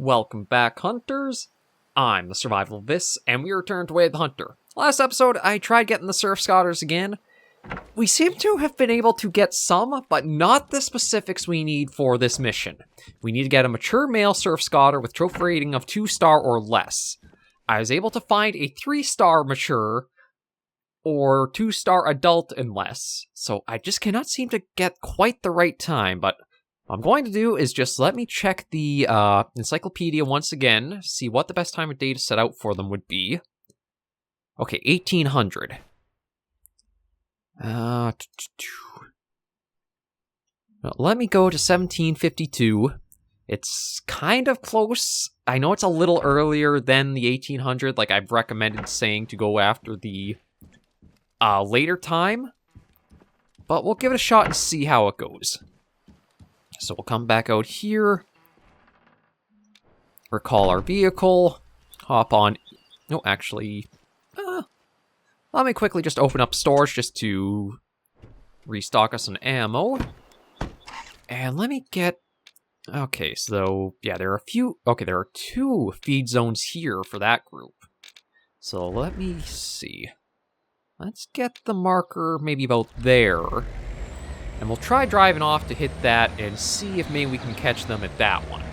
Welcome back, hunters. I'm the SurvivalVis, and we returned to Way of the Hunter. Last episode, I tried getting the surf Scoters again. We seem to have been able to get some, but not the specifics we need for this mission. We need to get a mature male surf Scoter with trophy rating of 2-star or less. I was able to find a 3-star mature or 2-star adult and less, so I just cannot seem to get quite the right time, but what I'm going to do is just let me check the encyclopedia once again, see what the best time of day to set out for them would be. Okay, 1800. Let me go to 1752. It's kind of close. I know it's a little earlier than the 1800, like I've recommended saying to go after the later time, but we'll give it a shot and see how it goes. So we'll come back out here, recall our vehicle, hop on. No, actually, let me quickly just open up storage just to restock us some ammo. And let me get, okay, so yeah, there are there are 2 feed zones here for that group. So let me see. Let's get the marker maybe about there. And we'll try driving off to hit that and see if maybe we can catch them at that one.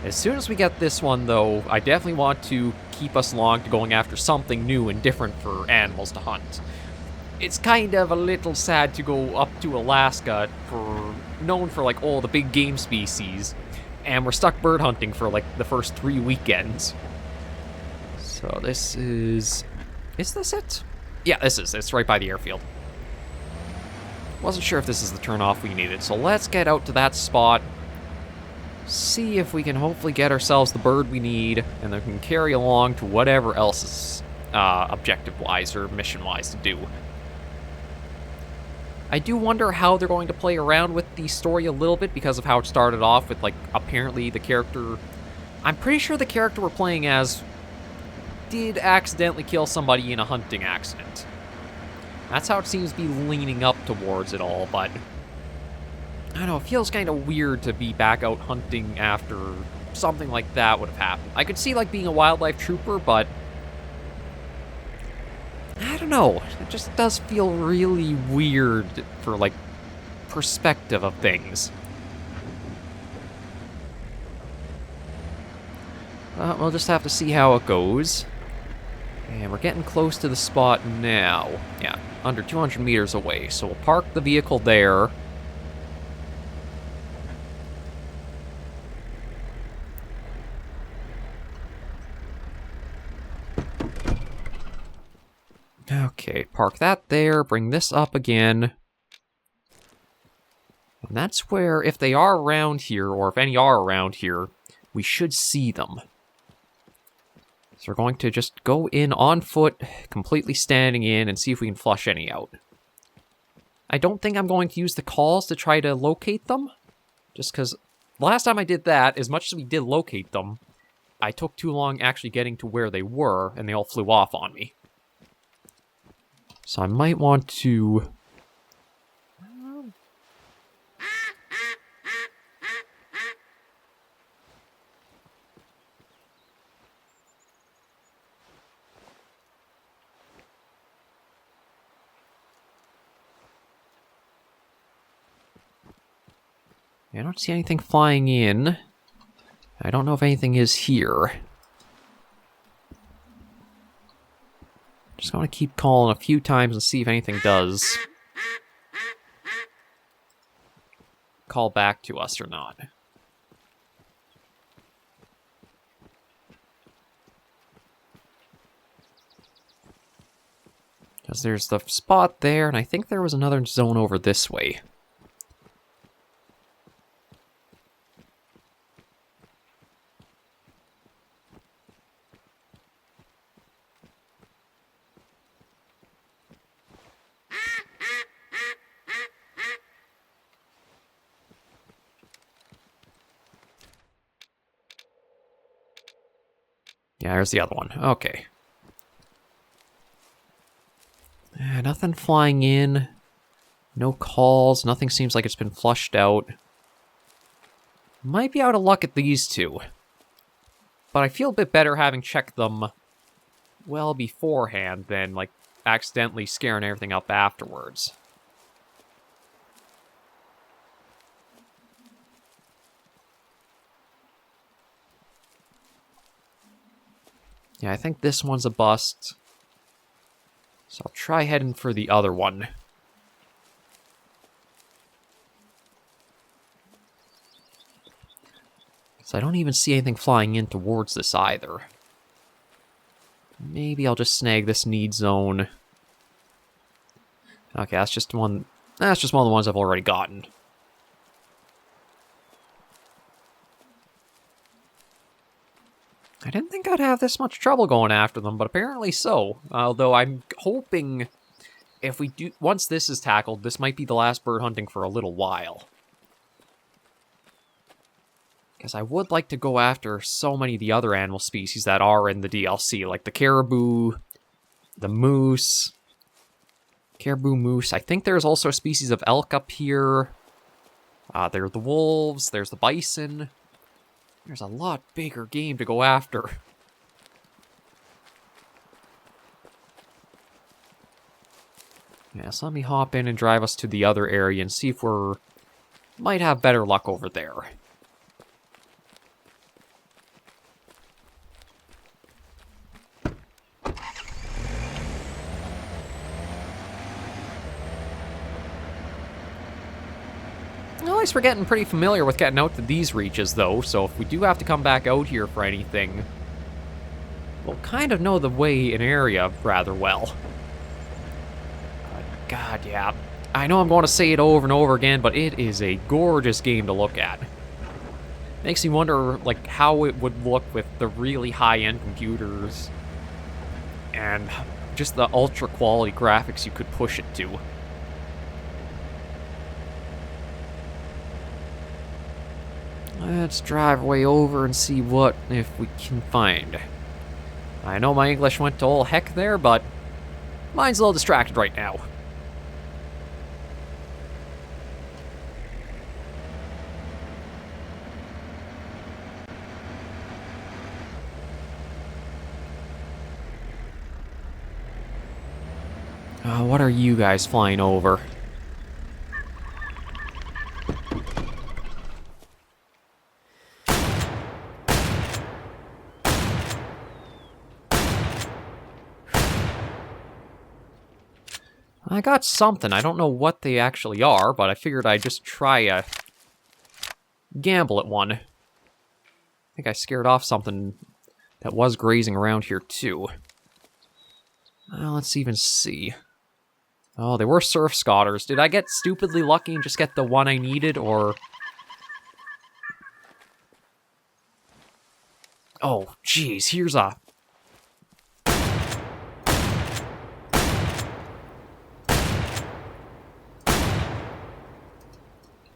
As soon as we get this one, though, I definitely want to keep us along to going after something new and different for animals to hunt. It's kind of a little sad to go up to Alaska, known for, like, all the big game species, and we're stuck bird hunting for, like, the first 3 weekends. So this is this it? Yeah, this is. It's right by the airfield. Wasn't sure if this is the turnoff we needed, so let's get out to that spot, see if we can hopefully get ourselves the bird we need, and then we can carry along to whatever else is objective-wise or mission-wise to do. I do wonder how they're going to play around with the story a little bit because of how it started off with, like, apparently the character... I'm pretty sure the character we're playing as did accidentally kill somebody in a hunting accident. That's how it seems to be leaning up towards it all, but I don't know, it feels kind of weird to be back out hunting after something like that would have happened. I could see, like, being a wildlife trooper, but I don't know. It just does feel really weird for, like, perspective of things. We'll just have to see how it goes. And we're getting close to the spot now. Yeah, under 200 meters away. So we'll park the vehicle there. Okay, park that there. Bring this up again. And that's where, if they are around here, or if any are around here, we should see them. So we're going to just go in on foot, completely standing in, and see if we can flush any out. I don't think I'm going to use the calls to try to locate them, just because last time I did that, as much as we did locate them, I took too long actually getting to where they were, and they all flew off on me. So I might want to... I don't see anything flying in. I don't know if anything is here. Just going to keep calling a few times and see if anything does call back to us or not. Because there's the spot there, and I think there was another zone over this way. Yeah, there's the other one. Okay. Nothing flying in. No calls. Nothing seems like it's been flushed out. Might be out of luck at these two. But I feel a bit better having checked them well beforehand than, like, accidentally scaring everything up afterwards. Yeah, I think this one's a bust. So I'll try heading for the other one. So I don't even see anything flying in towards this either. Maybe I'll just snag this need zone. Okay, that's just one of the ones I've already gotten. I didn't think I'd have this much trouble going after them, but apparently so. Although I'm hoping if we do, once this is tackled, this might be the last bird hunting for a little while. Because I would like to go after so many of the other animal species that are in the DLC, like the caribou, the moose, caribou, moose. I think there's also a species of elk up here. There are the wolves, there's the bison. There's a lot bigger game to go after. Yeah, so let me hop in and drive us to the other area and see if we're might have better luck over there. At least we're getting pretty familiar with getting out to these reaches, though, so if we do have to come back out here for anything, we'll kind of know the way and area rather well. But God, yeah. I know I'm going to say it over and over again, but it is a gorgeous game to look at. Makes me wonder, like, how it would look with the really high-end computers and just the ultra-quality graphics you could push it to. Let's drive way over and see what if we can find. I know my English went to all heck there, but mine's a little distracted right now. What are you guys flying over? I got something. I don't know what they actually are, but I figured I'd just try a gamble at one. I think I scared off something that was grazing around here, too. Well, let's even see. Oh, they were surf Scoters. Did I get stupidly lucky and just get the one I needed, or... Oh, jeez, here's a...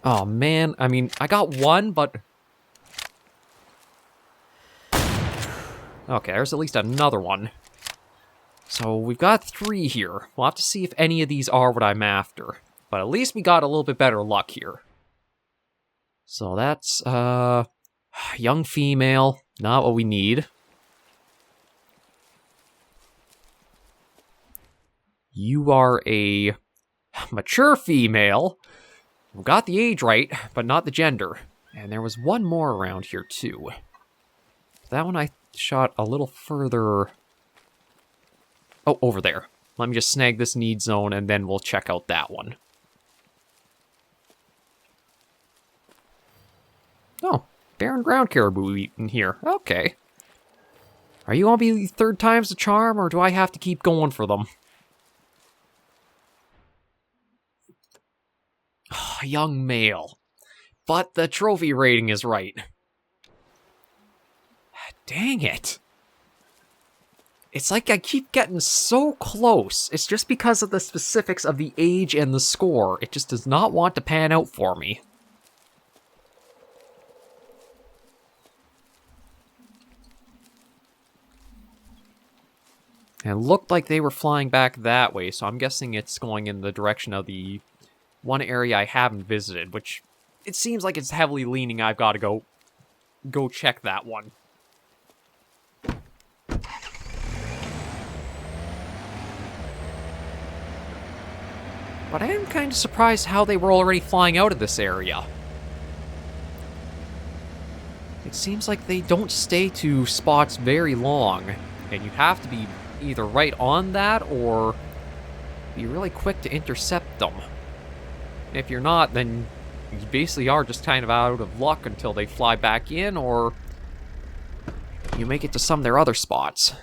Oh, man. I mean, I got one, but... Okay, there's at least another one. So, we've got 3 here. We'll have to see if any of these are what I'm after. But at least we got a little bit better luck here. So, that's, young female. Not what we need. You are a mature female. We got the age right, but not the gender. And there was one more around here, too. That one I shot a little further... Oh, over there. Let me just snag this need zone, and then we'll check out that one. Oh, barren ground caribou eating here. Okay. Are you going to be 3rd time's the charm, or do I have to keep going for them? Young male. But the trophy rating is right. Dang it. It's like I keep getting so close. It's just because of the specifics of the age and the score. It just does not want to pan out for me. And it looked like they were flying back that way, so I'm guessing it's going in the direction of the one area I haven't visited, which it seems like it's heavily leaning I've got to go check that one. But I am kind of surprised how they were already flying out of this area. It seems like they don't stay to spots very long, and you have to be either right on that or be really quick to intercept them. If you're not, then you basically are just kind of out of luck until they fly back in, or you make it to some of their other spots.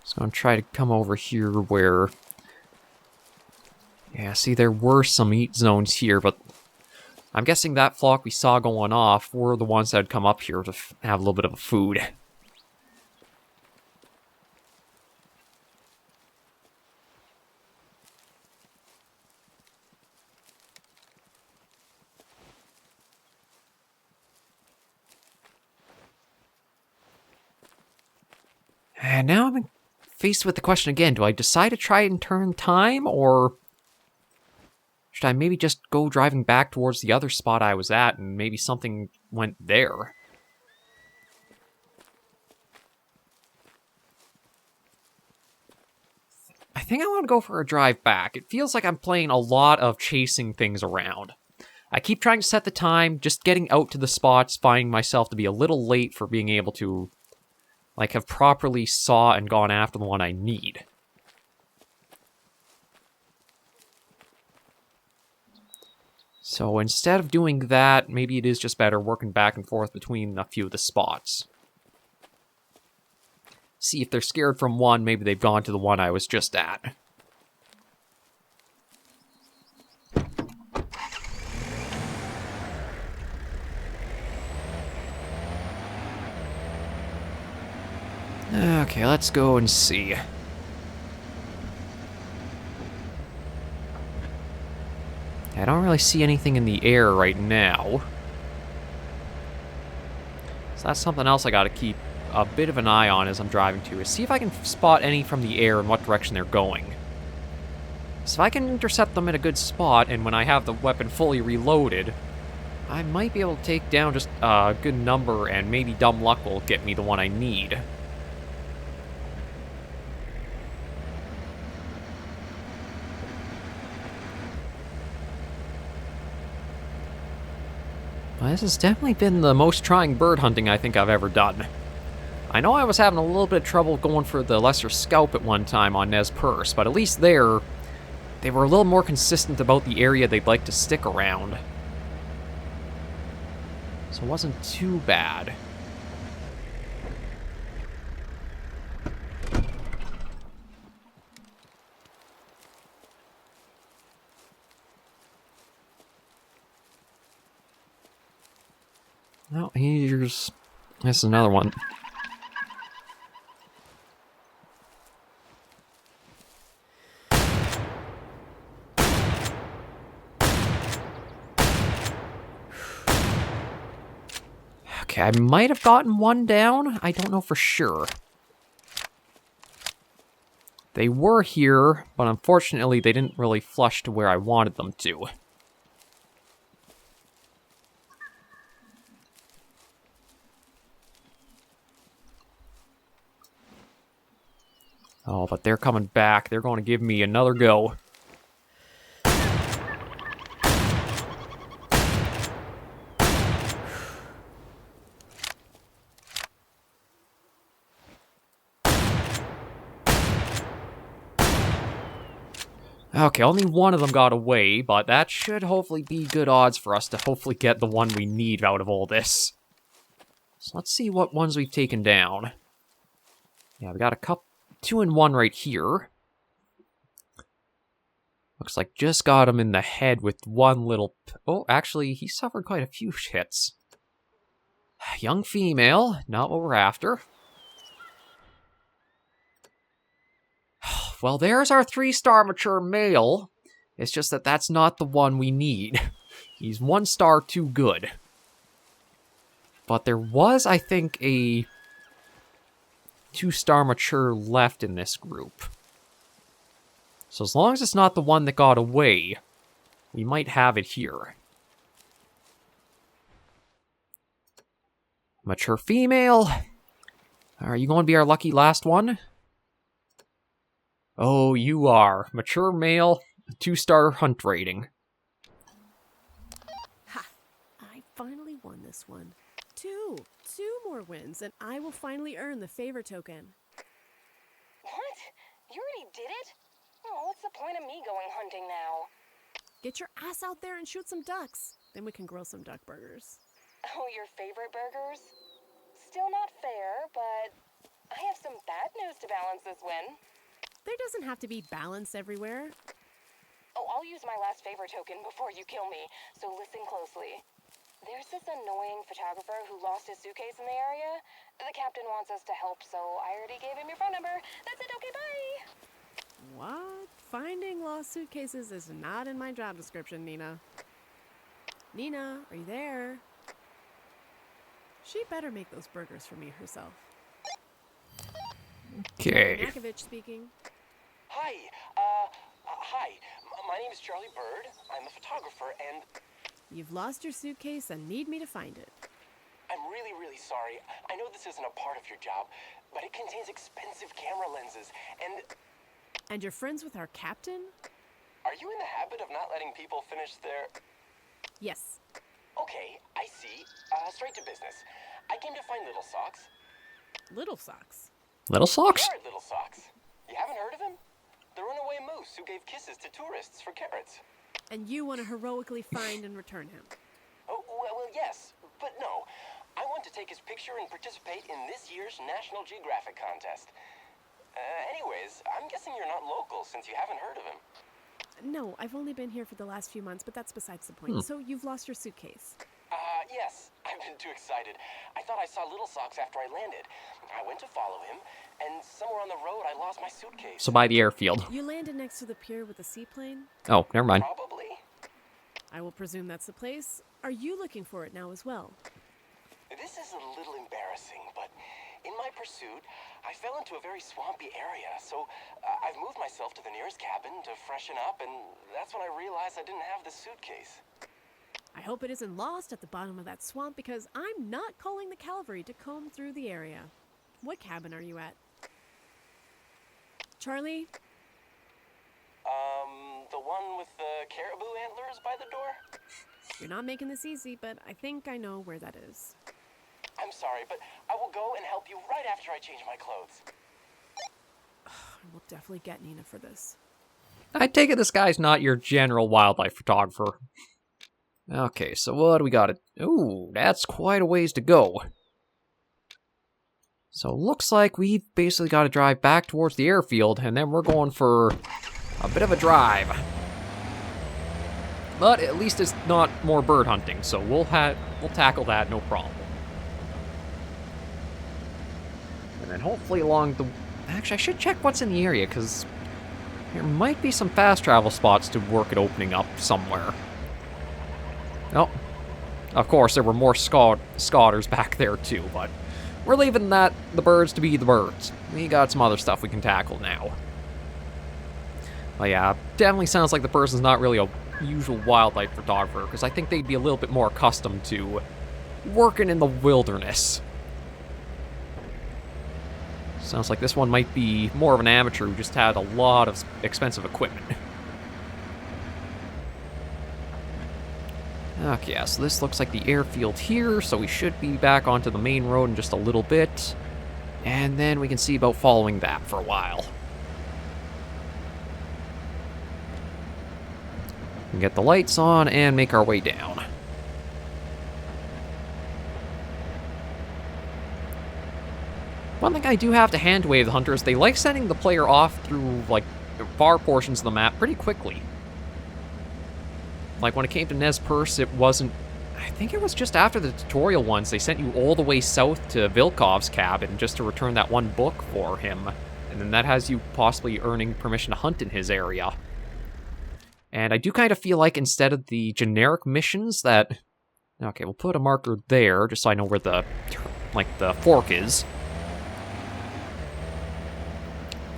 So I'm trying to come over here where... Yeah, see, there were some eat zones here, but I'm guessing that flock we saw going off were the ones that had come up here to have a little bit of a food. And now I'm faced with the question again, do I decide to try and turn time, or should I maybe just go driving back towards the other spot I was at and maybe something went there? I think I want to go for a drive back. It feels like I'm playing a lot of chasing things around. I keep trying to set the time, just getting out to the spots, finding myself to be a little late for being able to, like, have properly saw and gone after the one I need. So instead of doing that, maybe it is just better working back and forth between a few of the spots. See if they're scared from one, maybe they've gone to the one I was just at. Okay, let's go and see. I don't really see anything in the air right now. So that's something else I gotta keep a bit of an eye on as I'm driving to, is see if I can spot any from the air and what direction they're going. So if I can intercept them at a good spot, and when I have the weapon fully reloaded, I might be able to take down just a good number, and maybe dumb luck will get me the one I need. Well, this has definitely been the most trying bird hunting I think I've ever done. I know I was having a little bit of trouble going for the lesser scalp at one time on Nez Perce, but at least there, they were a little more consistent about the area they'd like to stick around. So it wasn't too bad. Oh, here's another one. Okay, I might have gotten one down. I don't know for sure. They were here, but unfortunately they didn't really flush to where I wanted them to. Oh, but they're coming back. They're going to give me another go. Okay, only one of them got away, but that should hopefully be good odds for us to hopefully get the one we need out of all this. So let's see what ones we've taken down. Yeah, we got a couple. 2 and 1 right here. Looks like just got him in the head with one little... Oh, actually, he suffered quite a few hits. Young female, not what we're after. Well, there's our 3-star mature male. It's just that that's not the one we need. He's 1 star too good. But there was, I think, a 2-star mature left in this group. So as long as it's not the one that got away, we might have it here. Mature female. Are you going to be our lucky last one? Oh, you are. Mature male, 2-star hunt rating. Ha! I finally won this one. Two more wins, and I will finally earn the favor token. What? You already did it? Oh, what's the point of me going hunting now? Get your ass out there and shoot some ducks. Then we can grill some duck burgers. Oh, your favorite burgers? Still not fair, but I have some bad news to balance this win. There doesn't have to be balance everywhere. Oh, I'll use my last favor token before you kill me, so listen closely. There's this annoying photographer who lost his suitcase in the area. The captain wants us to help, so I already gave him your phone number. That's it, okay, bye! What? Finding lost suitcases is not in my job description, Nina. Nina, are you there? She better make those burgers for me herself. Okay. Makovich speaking. Hi, hi. My name is Charlie Bird. I'm a photographer, and You've lost your suitcase and need me to find it. I'm really, really sorry. I know this isn't a part of your job, but it contains expensive camera lenses, and And you're friends with our captain? are you in the habit of not letting people finish their... Yes. Okay, I see. Straight to business. I came to find Little Socks. Little socks. Little socks? Carrot Little Socks. You haven't heard of him? The runaway moose who gave kisses to tourists for carrots. And you want to heroically find and return him. Oh, well, yes, but no. I want to take his picture and participate in this year's National Geographic contest. Anyways, I'm guessing you're not local since you haven't heard of him. No, I've only been here for the last few months, but that's besides the point. So you've lost your suitcase. Yes, I've been too excited. I thought I saw Little Socks after I landed. I went to follow him, and somewhere on the road I lost my suitcase. So by the airfield. You landed next to the pier with a seaplane? Oh, never mind. Probably. I will presume that's the place. Are you looking for it now as well? This is a little embarrassing, but in my pursuit, I fell into a very swampy area, so I've moved myself to the nearest cabin to freshen up, and that's when I realized I didn't have the suitcase. I hope it isn't lost at the bottom of that swamp because I'm not calling the cavalry to comb through the area. What cabin are you at? Charlie? The one with the caribou antlers by the door? You're not making this easy, but I think I know where that is. I'm sorry, but I will go and help you right after I change my clothes. I will definitely get Nina for this. I take it this guy's not your general wildlife photographer. Okay, so what do we got? Ooh, that's quite a ways to go. So looks like we've basically got to drive back towards the airfield, and then we're going for a bit of a drive. But at least it's not more bird hunting, so we'll tackle that, no problem. And then hopefully along the... Actually, I should check what's in the area, because there might be some fast travel spots to work at opening up somewhere. Oh, of course, there were more Scoters back there too, but we're leaving the birds to be the birds. We got some other stuff we can tackle now. But yeah, definitely sounds like the person's not really a usual wildlife photographer, because I think they'd be a little bit more accustomed to working in the wilderness. Sounds like this one might be more of an amateur who just had a lot of expensive equipment. Okay, yeah, so this looks like the airfield here, so we should be back onto the main road in just a little bit. And then we can see about following that for a while. We can get the lights on and make our way down. One thing I do have to hand wave the hunters, they like sending the player off through, like, far portions of the map pretty quickly. Like, when it came to Nez Perce, it wasn't... I think it was just after the tutorial ones, they sent you all the way south to Vilkov's cabin just to return that one book for him. And then that has you possibly earning permission to hunt in his area. And I do kind of feel like instead of the generic missions that... Okay, we'll put a marker there, just so I know where the fork is.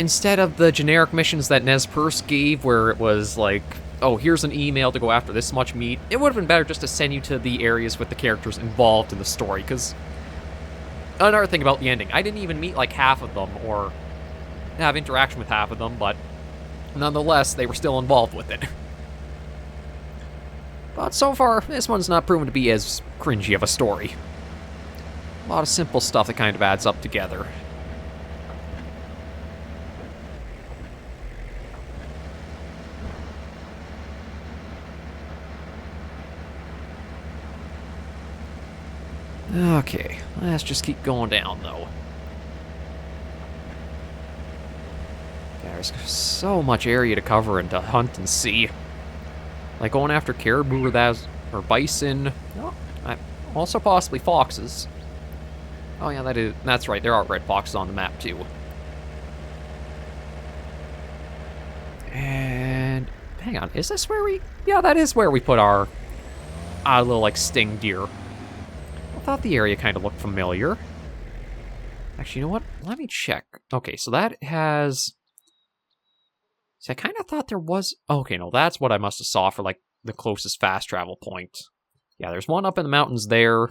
Instead of the generic missions that Nez Perce gave, where it was like, oh, here's an email to go after this much meat, it would have been better just to send you to the areas with the characters involved in the story, because another thing about the ending. I didn't even meet like half of them or have interaction with half of them, but nonetheless, they were still involved with it. But so far, this one's not proven to be as cringy of a story. A lot of simple stuff that kind of adds up together. Okay, let's just keep going down, though. There's so much area to cover and to hunt and see. Like going after caribou or bison. Oh, also possibly foxes. Oh yeah, that's right, there are red foxes on the map, too. And... hang on, is this where we... yeah, that is where we put our little, like, sting deer. I thought the area kind of looked familiar. Actually, you know what? Let me check. Okay, so that has... see, I kind of thought there was... okay, no, that's what I must have saw for, like, the closest fast travel point. Yeah, there's one up in the mountains there.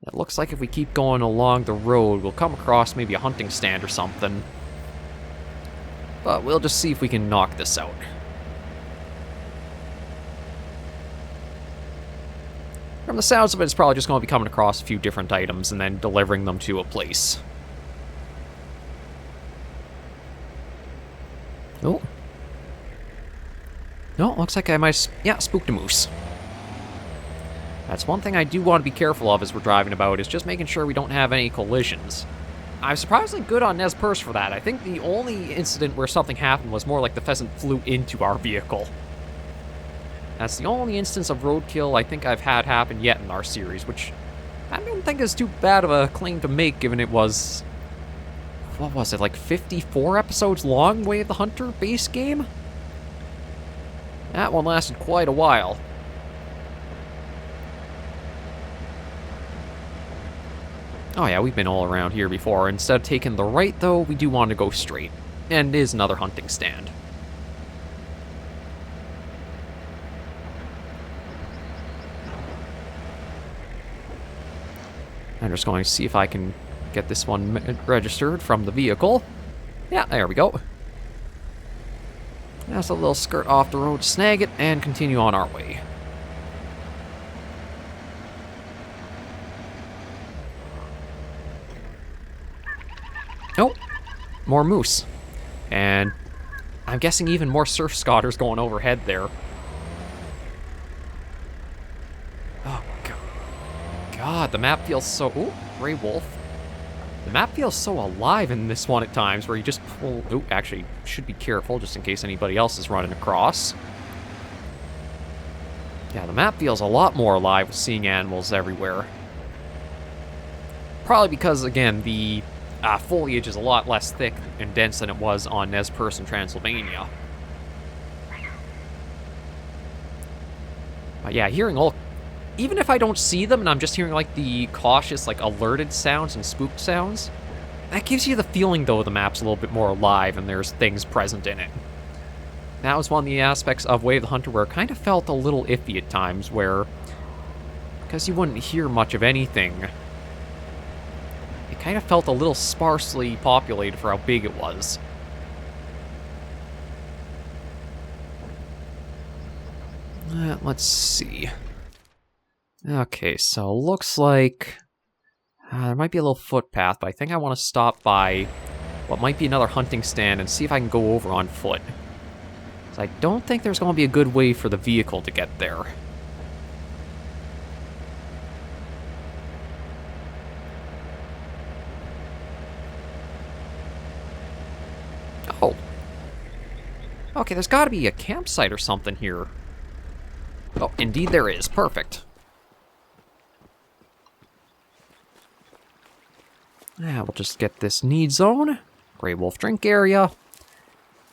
It looks like if we keep going along the road, we'll come across maybe a hunting stand or something. But we'll just see if we can knock this out. From the sounds of it, it's probably just going to be coming across a few different items and then delivering them to a place. Oh. No, looks like I might... yeah, spooked a moose. That's one thing I do want to be careful of as we're driving about, is just making sure we don't have any collisions. I'm surprisingly good on Nez Perce for that. I think the only incident where something happened was more like the pheasant flew into our vehicle. That's the only instance of roadkill I think I've had happen yet in our series, which I don't think is too bad of a claim to make, given it was... what was it, like 54 episodes long, Way of the Hunter base game? That one lasted quite a while. Oh yeah, we've been all around here before. Instead of taking the right, though, we do want to go straight. And it is another hunting stand. I'm just going to see if I can get this one registered from the vehicle. Yeah, there we go. That's a little skirt off the road, snag it, and continue on our way. Oh, more moose. And I'm guessing even more surf scooters going overhead there. Oh, God, the map feels so... ooh, gray wolf. The map feels so alive in this one at times, where you just pull... ooh, actually, should be careful, just in case anybody else is running across. Yeah, the map feels a lot more alive with seeing animals everywhere. Probably because, again, the foliage is a lot less thick and dense than it was on Nez Perce in Transylvania. Yeah, hearing all... even if I don't see them and I'm just hearing, like, the cautious, like, alerted sounds and spooked sounds, that gives you the feeling, though, the map's a little bit more alive and there's things present in it. That was one of the aspects of Way of the Hunter where it kind of felt a little iffy at times, where, because you wouldn't hear much of anything, it kind of felt a little sparsely populated for how big it was. Let's see. Okay, so looks like there might be a little footpath, but I think I want to stop by what might be another hunting stand and see if I can go over on foot. So I don't think there's going to be a good way for the vehicle to get there. Oh. Okay, there's got to be a campsite or something here. Oh, indeed there is. Perfect. Yeah, we'll just get this need zone. Grey Wolf drink area.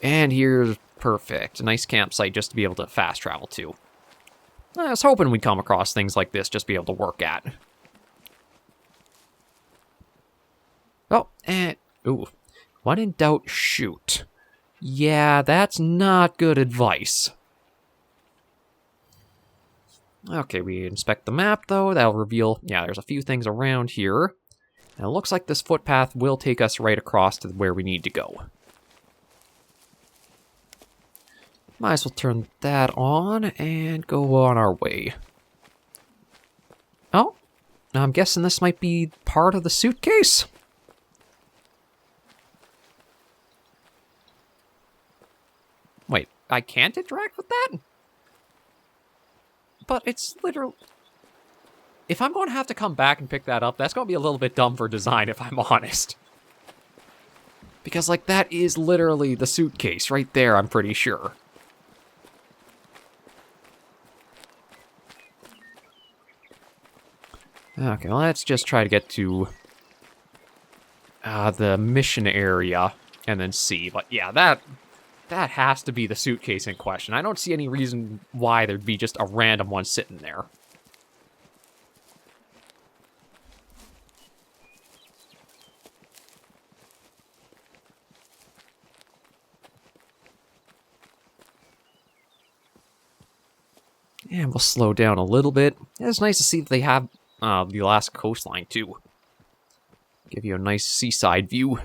And here's perfect. A nice campsite just to be able to fast travel to. I was hoping we'd come across things like this just to be able to work at. Oh, and... ooh. When in doubt, shoot. Yeah, that's not good advice. Okay, we inspect the map, though. That'll reveal... yeah, there's a few things around here. And it looks like this footpath will take us right across to where we need to go. Might as well turn that on and go on our way. Oh, I'm guessing this might be part of the suitcase. Wait, I can't interact with that? But it's literally... If I'm going to have to come back and pick that up, that's going to be a little bit dumb for design, if I'm honest. Because, like, that is literally the suitcase right there, I'm pretty sure. Okay, let's just try to get to the mission area and then see. But yeah, that has to be the suitcase in question. I don't see any reason why there'd be just a random one sitting there. And we'll slow down a little bit. It's nice to see that they have the Alaska coastline, too. Give you a nice seaside view.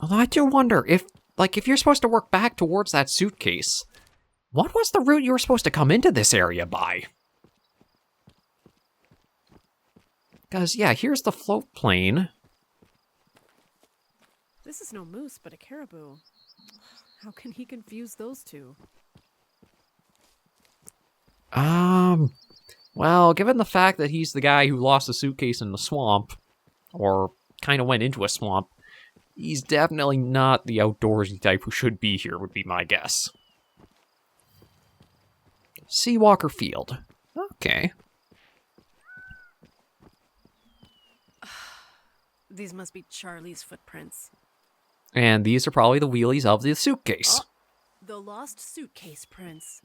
Although I do wonder if you're supposed to work back towards that suitcase, what was the route you were supposed to come into this area by? Because, yeah, here's the float plane. This is no moose, but a caribou. How can he confuse those two? Well, given the fact that he's the guy who lost the suitcase in the swamp, or kind of went into a swamp, he's definitely not the outdoorsy type who should be here, would be my guess. Seawalker Field. Okay. These must be Charlie's footprints. And these are probably the wheelies of the suitcase. Oh, the lost suitcase prints.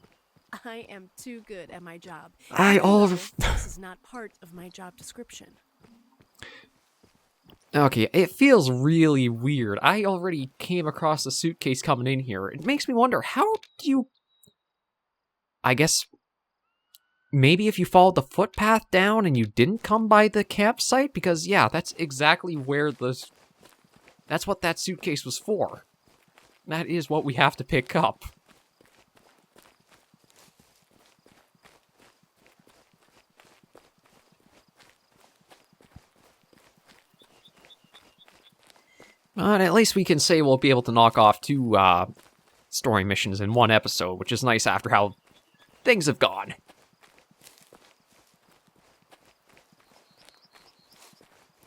I am too good at my job. This is not part of my job description. Okay, it feels really weird. I already came across the suitcase coming in here. It makes me wonder, how do you... I guess... Maybe if you followed the footpath down and you didn't come by the campsite? Because, yeah, that's exactly where that's what that suitcase was for. That is what we have to pick up. But at least we can say we'll be able to knock off 2 story missions in 1 episode, which is nice after how things have gone.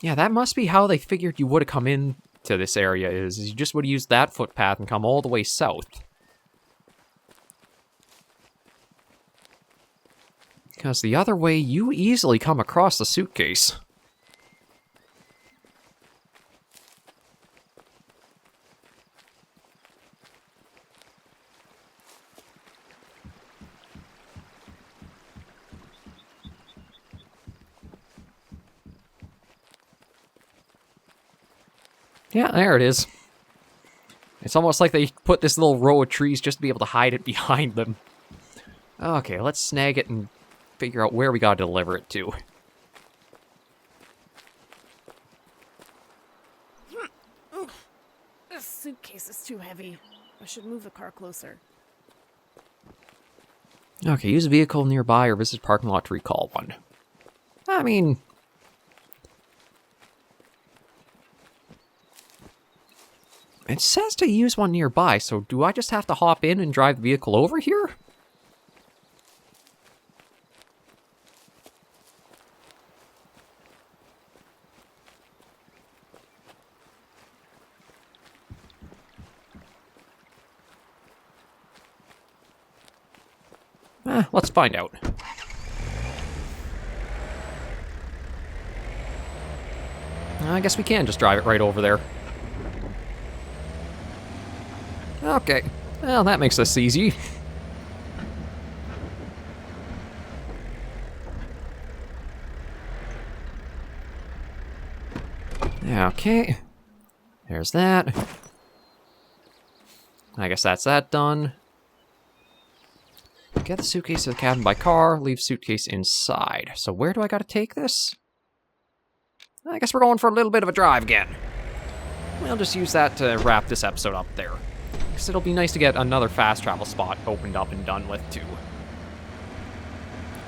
Yeah, that must be how they figured you would have come in to this area, is you just would have used that footpath and come all the way south. Because the other way, you easily come across the suitcase. Yeah, there it is. It's almost like they put this little row of trees just to be able to hide it behind them. Okay, let's snag it and figure out where we gotta deliver it to. This suitcase is too heavy. I should move the car closer. Okay, use a vehicle nearby or visit parking lot to recall one. I mean... It says to use one nearby, so do I just have to hop in and drive the vehicle over here? Let's find out. I guess we can just drive it right over there. Okay, well, that makes this easy. Okay, There's that. I guess that's that done. Get the suitcase to the cabin by car, leave suitcase inside. So where do I gotta take this? I guess we're going for a little bit of a drive again. We'll just use that to wrap this episode up there. Because it'll be nice to get another fast travel spot opened up and done with, too.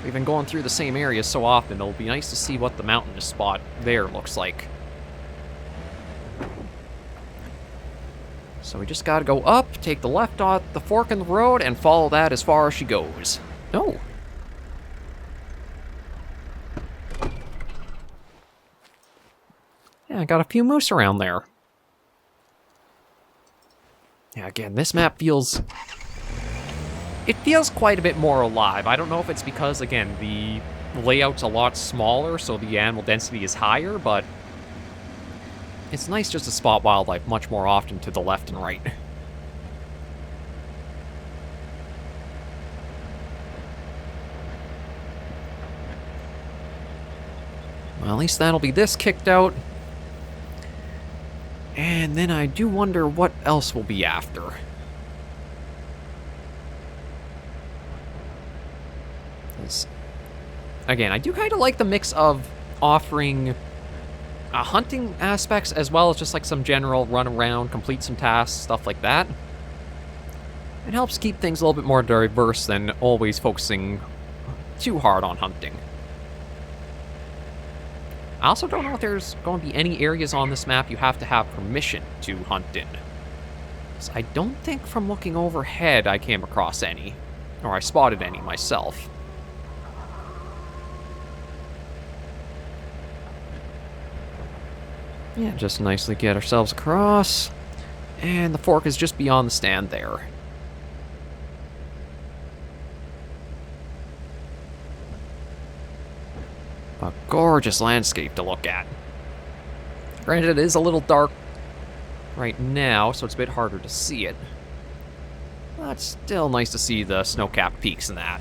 We've been going through the same areas so often, it'll be nice to see what the mountainous spot there looks like. So we just gotta go up, take the left off the fork in the road, and follow that as far as she goes. Oh. Yeah, I got a few moose around there. Yeah, again, this map feels... It feels quite a bit more alive. I don't know if it's because, again, the layout's a lot smaller, so the animal density is higher, but... It's nice just to spot wildlife much more often to the left and right. Well, at least that'll be this kicked out. And then I do wonder what else we'll be after. Again, I do kind of like the mix of offering hunting aspects as well as just like some general run around, complete some tasks, stuff like that. It helps keep things a little bit more diverse than always focusing too hard on hunting. I also don't know if there's going to be any areas on this map you have to have permission to hunt in. So I don't think from looking overhead I came across any, or I spotted any myself. Yeah, just nicely get ourselves across. And the fork is just beyond the stand there. A gorgeous landscape to look at. Granted, it is a little dark right now, so it's a bit harder to see it. But it's still nice to see the snow-capped peaks and that.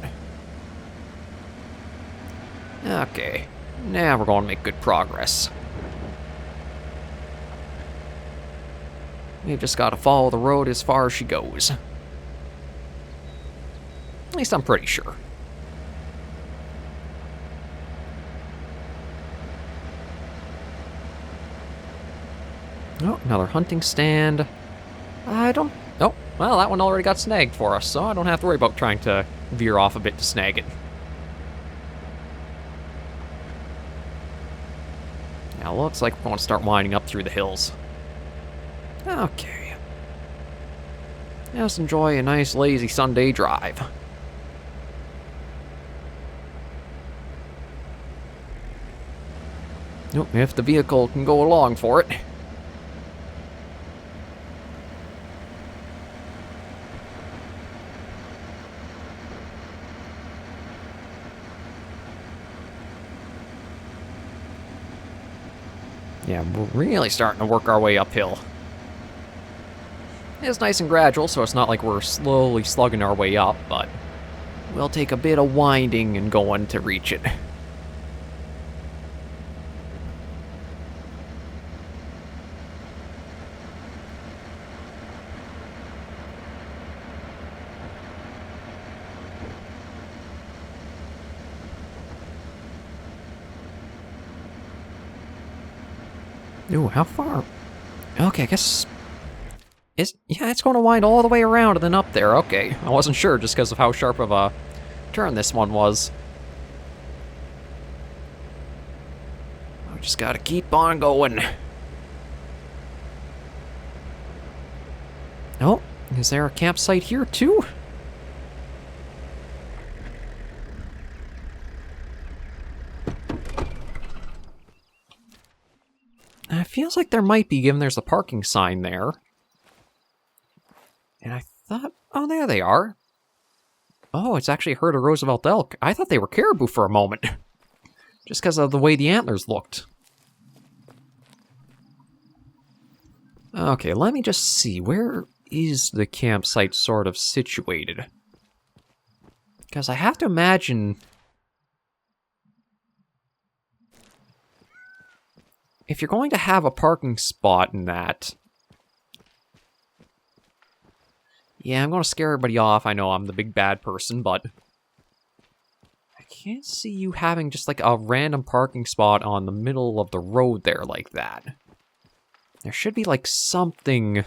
Okay, now we're going to make good progress. We've just got to follow the road as far as she goes. At least I'm pretty sure. Oh, another hunting stand. I don't... Oh, well, that one already got snagged for us, so I don't have to worry about trying to veer off a bit to snag it. Now, looks like we're going to start winding up through the hills. Okay. Let's enjoy a nice, lazy Sunday drive. Oh, if the vehicle can go along for it. Yeah, we're really starting to work our way uphill. It's nice and gradual, so it's not like we're slowly slugging our way up, but we'll take a bit of winding and going to reach it. Ooh, how far? Okay, I guess... Yeah, it's going to wind all the way around and then up there. Okay, I wasn't sure just because of how sharp of a turn this one was. I just gotta keep on going. Oh, is there a campsite here too? It feels like there might be, given there's a parking sign there. And I thought, oh, there they are. Oh, it's actually a herd of Roosevelt elk. I thought they were caribou for a moment. Just because of the way the antlers looked. Okay, let me just see. Where is the campsite sort of situated? Because I have to imagine... if you're going to have a parking spot in that, Yeah, I'm gonna scare everybody off. I know I'm the big bad person, but I can't see you having just like a random parking spot on the middle of the road there like that. There should be like something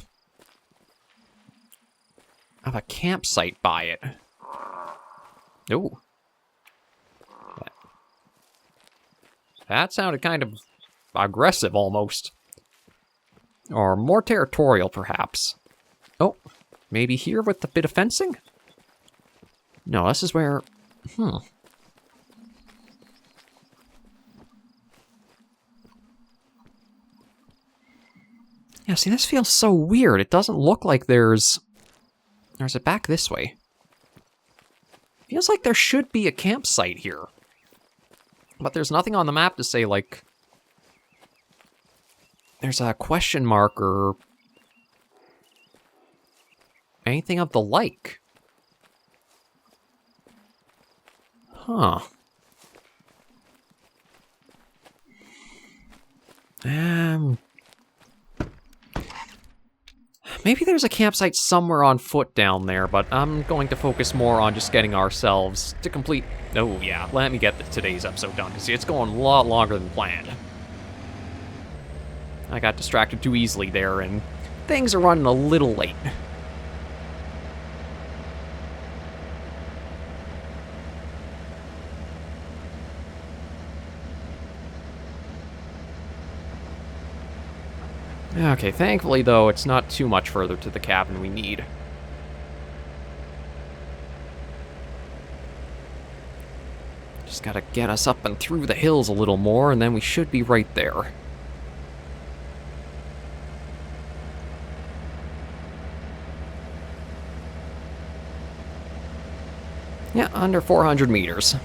of a campsite by it. Ooh. That sounded kind of aggressive almost. Or more territorial, perhaps. Oh, maybe here with a bit of fencing? No, this is where... Yeah, see, this feels so weird. It doesn't look like there's... Or is it back this way? Feels like there should be a campsite here. But there's nothing on the map to say, like... There's a question mark or... anything of the like. Huh. Maybe there's a campsite somewhere on foot down there, but I'm going to focus more on just getting ourselves to complete... Oh yeah, let me get today's episode done, because see, it's going a lot longer than planned. I got distracted too easily there, and things are running a little late. Okay, thankfully, though, it's not too much further to the cabin we need. Just gotta get us up and through the hills a little more, and then we should be right there. Yeah, under 400 meters.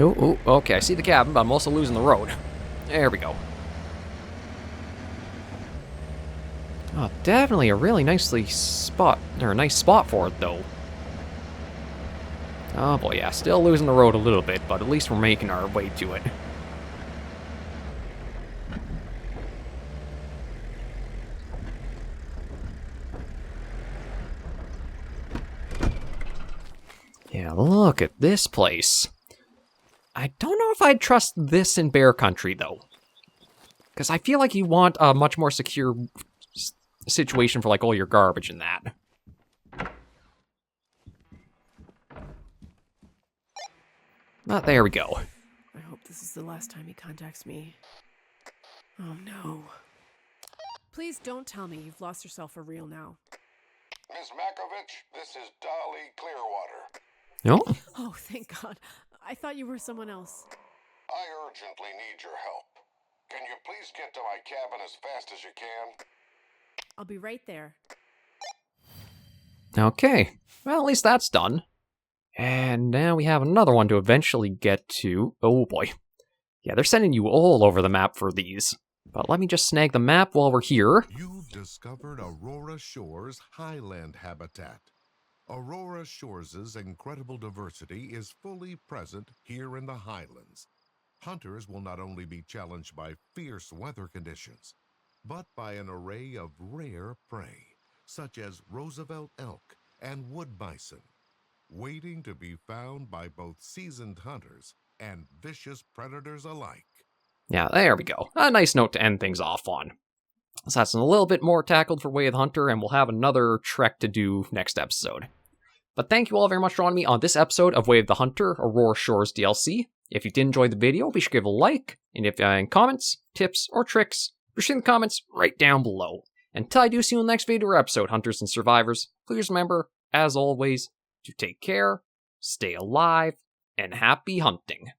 Oh, okay, I see the cabin, but I'm also losing the road. There we go. Oh, definitely a really nice spot for it, though. Oh boy, yeah, still losing the road a little bit, but at least we're making our way to it. Yeah, look at this place. I don't know if I'd trust this in bear country, though. Because I feel like you want a much more secure situation for, like, all your garbage and that. But there we go. I hope this is the last time he contacts me. Oh no. Please don't tell me you've lost yourself for real now. Miss Makovich, this is Dolly Clearwater. No? Oh, thank God. I thought you were someone else. I urgently need your help. Can you please get to my cabin as fast as you can? I'll be right there. Okay. Well, at least that's done. And now we have another one to eventually get to. Oh boy. Yeah, they're sending you all over the map for these. But let me just snag the map while we're here. You've discovered Aurora Shores highland habitat. Aurora Shores' incredible diversity is fully present here in the highlands. Hunters will not only be challenged by fierce weather conditions, but by an array of rare prey, such as Roosevelt elk and wood bison, waiting to be found by both seasoned hunters and vicious predators alike. Yeah, there we go. A nice note to end things off on. So that's a little bit more tackled for Way of the Hunter, and we'll have another trek to do next episode. But thank you all very much for joining me on this episode of Way of the Hunter, Aurora Shores DLC. If you did enjoy the video, be sure to give it a like, and if you have any comments, tips, or tricks, be sure in the comments right down below. Until I do see you in the next video or episode, Hunters and Survivors, please remember, as always, to take care, stay alive, and happy hunting.